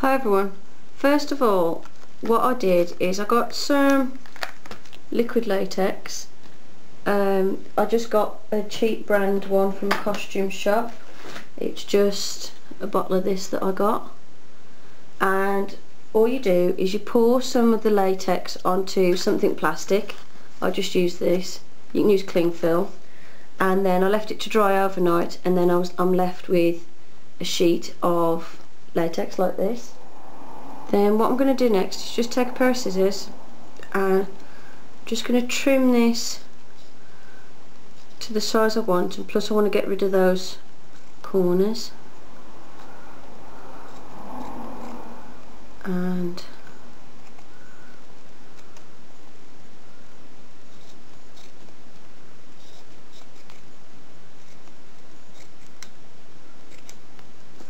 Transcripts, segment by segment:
Hi everyone. First of all, what I did is I got some liquid latex. I just got a cheap brand one from a costume shop. It's just a bottle of this that I got, and all you do is you pour some of the latex onto something plastic. I just used this. You can use cling film, and then I left it to dry overnight, and then I'm left with a sheet of latex like this. Then what I'm going to do next is just take a pair of scissors and I'm just going to trim this to the size I want, and plus I want to get rid of those corners, and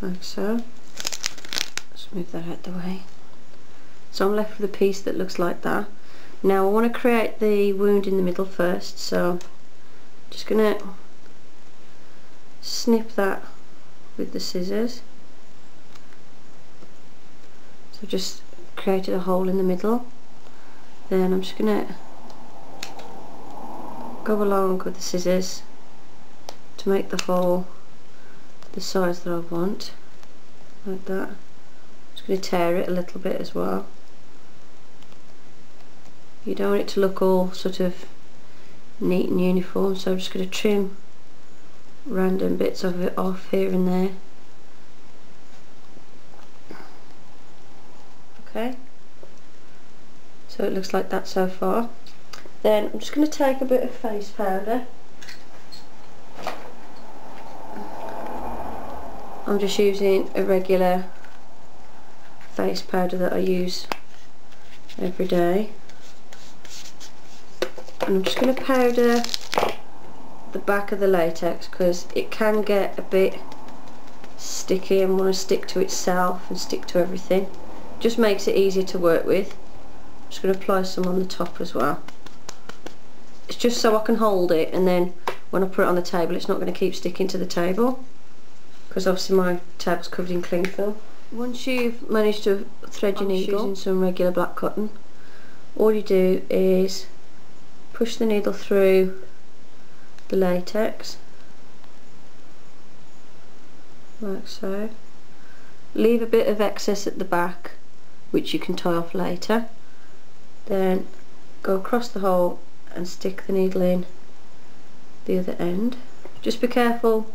like so. Let's move that out the way. So I'm left with a piece that looks like that. Now I want to create the wound in the middle first, so I'm just going to snip that with the scissors. So I've just created a hole in the middle. Then I'm just going to go along with the scissors to make the hole the size that I want, like that. I'm just going to tear it a little bit as well. You don't want it to look all sort of neat and uniform, so I'm just going to trim random bits of it off here and there. Okay, so it looks like that so far. Then I'm just going to take a bit of face powder. I'm just using a regular face powder that I use every day, and I'm just going to powder the back of the latex because it can get a bit sticky and want to stick to itself and stick to everything. Just makes it easier to work with. I'm just going to apply some on the top as well. It's just so I can hold it, and then when I put it on the table it's not going to keep sticking to the table, because obviously my table's covered in cling film. Once you've managed to thread your needle using some regular black cotton, all you do is push the needle through the latex like so. Leave a bit of excess at the back which you can tie off later. Then go across the hole and stick the needle in the other end. Just be careful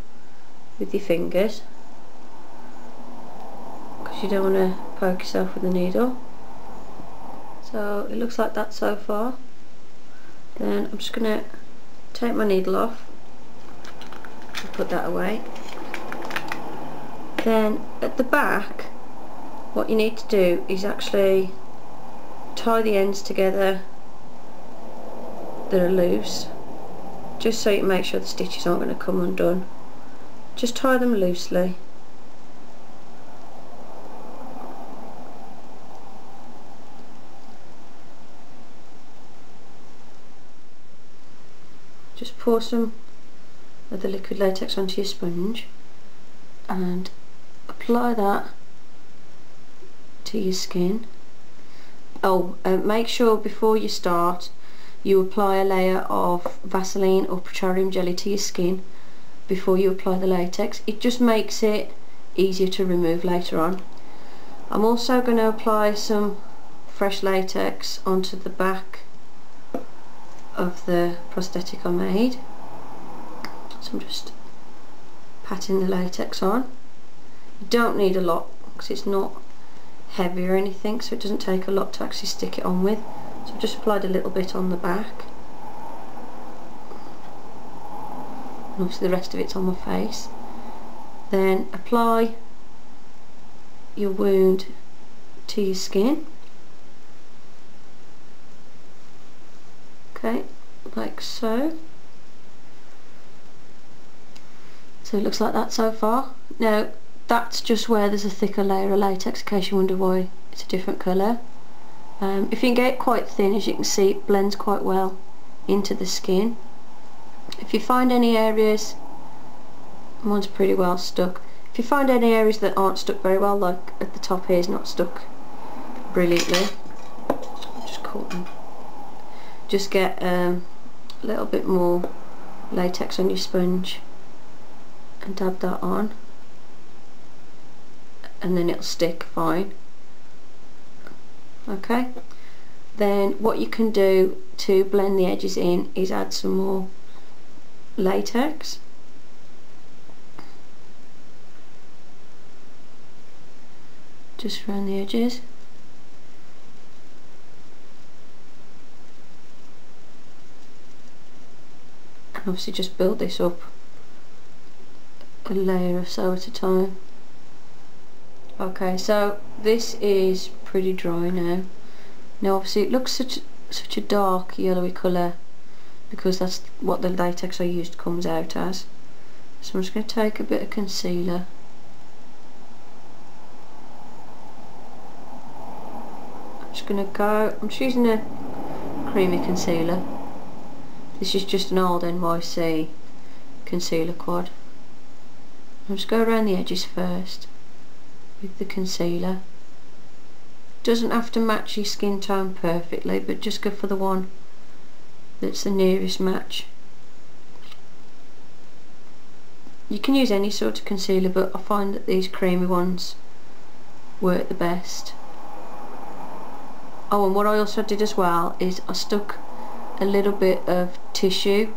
with your fingers because you don't want to poke yourself with the needle. So it looks like that so far. Then I'm just going to take my needle off and put that away. Then at the back what you need to do is actually tie the ends together that are loose, just so you can make sure the stitches aren't going to come undone. Just tie them loosely. Just pour some of the liquid latex onto your sponge and apply that to your skin. Make sure before you start you apply a layer of vaseline or petroleum jelly to your skin before you apply the latex. It just makes it easier to remove later on. I'm also going to apply some fresh latex onto the back of the prosthetic I made. So I'm just patting the latex on. You don't need a lot because it's not heavy or anything, so it doesn't take a lot to actually stick it on with. So I've just applied a little bit on the back, and obviously the rest of it's on my face. Then apply your wound to your skin. Okay, like so. So it looks like that so far. Now that's just where there's a thicker layer of latex, in case you wonder why it's a different colour. If you can get it quite thin, as you can see, it blends quite well into the skin. If you find any areas, mine's pretty well stuck, If you find any areas that aren't stuck very well, like at the top here is not stuck brilliantly, just cut them. Just get a little bit more latex on your sponge and dab that on, and then it'll stick fine. Okay, then what you can do to blend the edges in is add some more latex. Just around the edges. And obviously just build this up a layer or so at a time. Okay, so this is pretty dry now. Now obviously it looks such a dark yellowy colour because that's what the latex I used comes out as. So I'm just going to take a bit of concealer. I'm just using a creamy concealer. This is just an old NYC concealer quad. I'll just go around the edges first with the concealer. Doesn't have to match your skin tone perfectly, but just go for the one that's the nearest match. You can use any sort of concealer, but I find that these creamy ones work the best. Oh, and what I also did as well is I stuck a little bit of tissue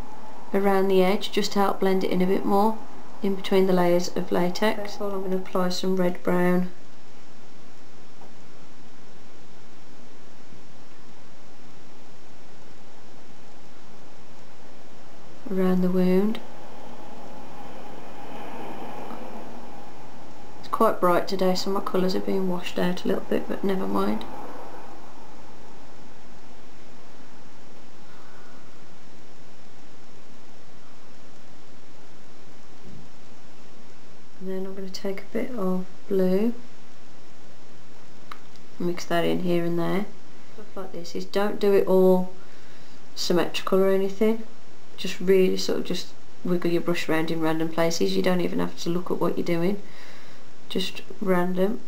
around the edge just to help blend it in a bit more in between the layers of latex. First of all, I'm going to apply some red brown around the wound. It's quite bright today, so my colours are being washed out a little bit, but never mind. And then I'm going to take a bit of blue, mix that in here and there. Stuff like this is, don't do it all symmetrical or anything, just really sort of just wiggle your brush around in random places. You don't even have to look at what you're doing, just random,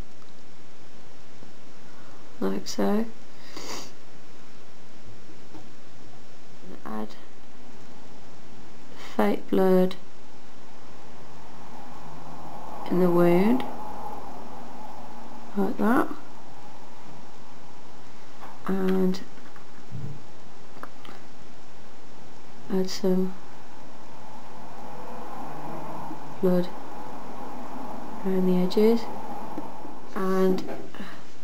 like so. And add fake blurred in the wound, like that, and add some blood around the edges, and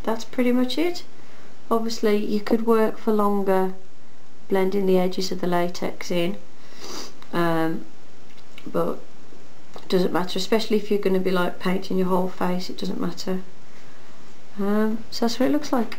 that's pretty much it. Obviously you could work for longer blending the edges of the latex in, but it doesn't matter, especially if you're going to be like painting your whole face, it doesn't matter. So that's what it looks like.